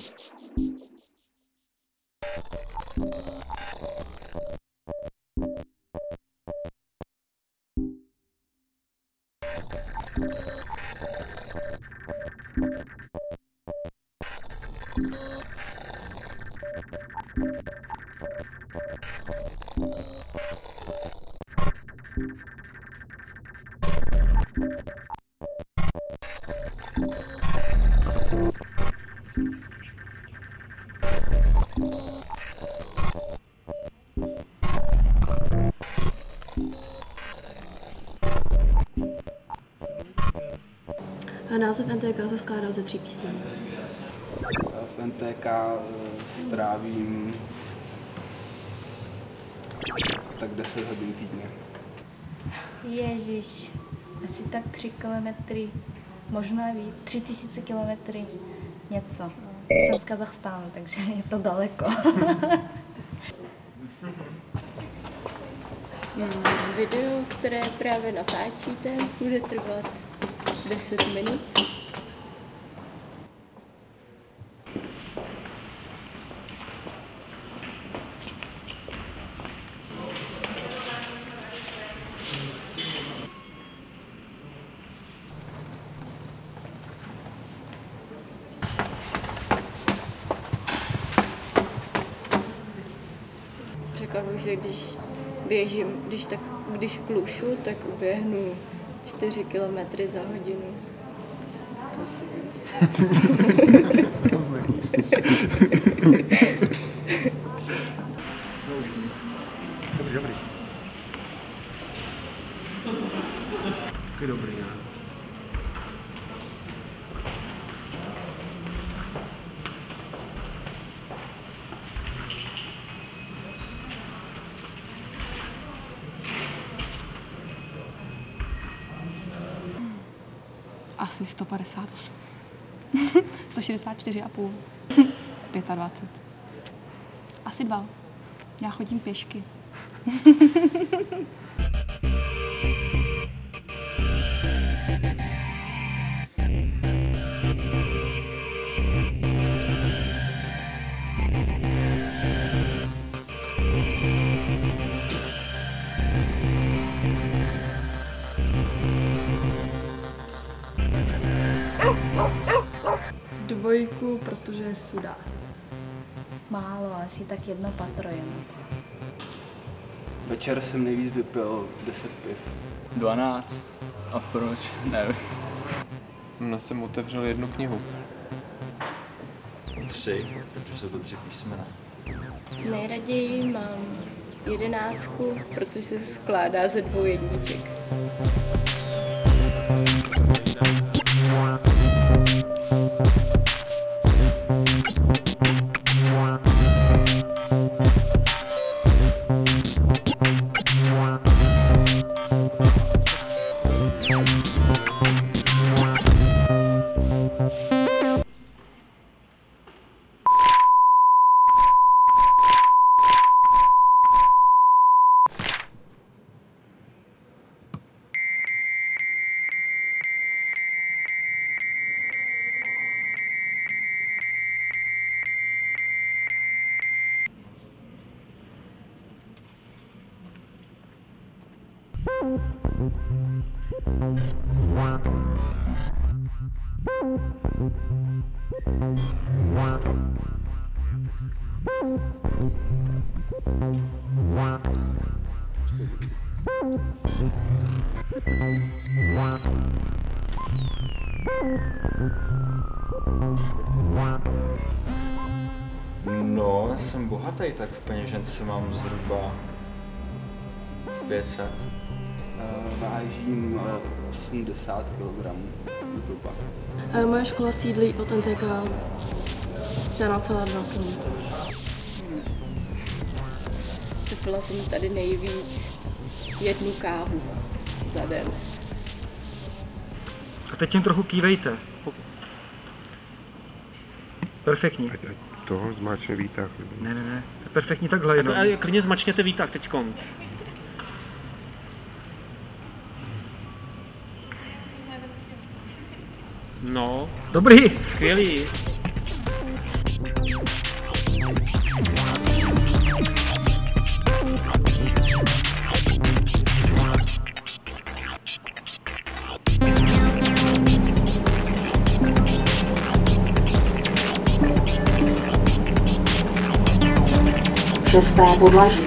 A název NTK se skládá ze 3 písmen. V NTK strávím tak 10 hodin týdně. Ježiš, asi tak 3 kilometry, možná víc, 3000 kilometry, něco. Jsem z Kazachstánu, takže je to daleko. Video, které právě natáčíte, bude trvat 10 minut. Řekla bych, že když běžím, když klušu, tak uběhnu 4 kilometry za hodinu. To si Dobrý. Taky dobrý, ne? Asi 158. 164,5. 25. Asi 2. Já chodím pěšky. Dvojku, protože je sudá. Málo, asi tak 1 patro jenom. Večer jsem nejvíc vypil 10 piv. 12. A proč? Nevím. No, jsem otevřel 1 knihu. 3, protože jsou to 3 písmena. Nejraději mám 11, protože se skládá ze 2 jedniček. No, já jsem bohatý, tak v peněžence mám zhruba 500. Vážím 80 kg zhruba. Moje škola sídlí od NTK 1,2 km. Vypila jsem tady nejvíc 1 kávu za den. A teď jen trochu kývejte. Perfektní. Ať toho zmáčne výtah. Ne. To je perfektní takhle jenom. A klidně zmačkněte výtah teďkon. No. Dobrý. Skvělý. České podlaží.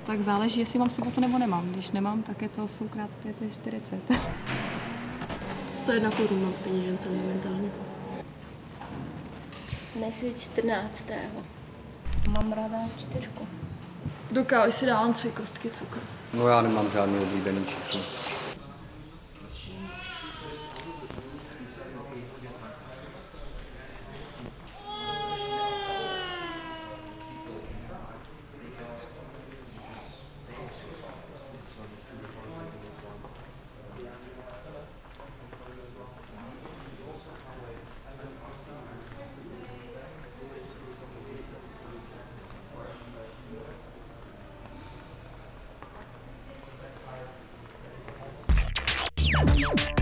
Tak záleží, jestli mám sobotu nebo nemám. Když nemám, tak je to 8x5 je 40. 101 korun mám v peněžence momentálně. Dnes je 14. Mám ráda 4. Do kávy si dávám 3 kostky cukru. No já nemám žádný oblíbený číslo. Thank you.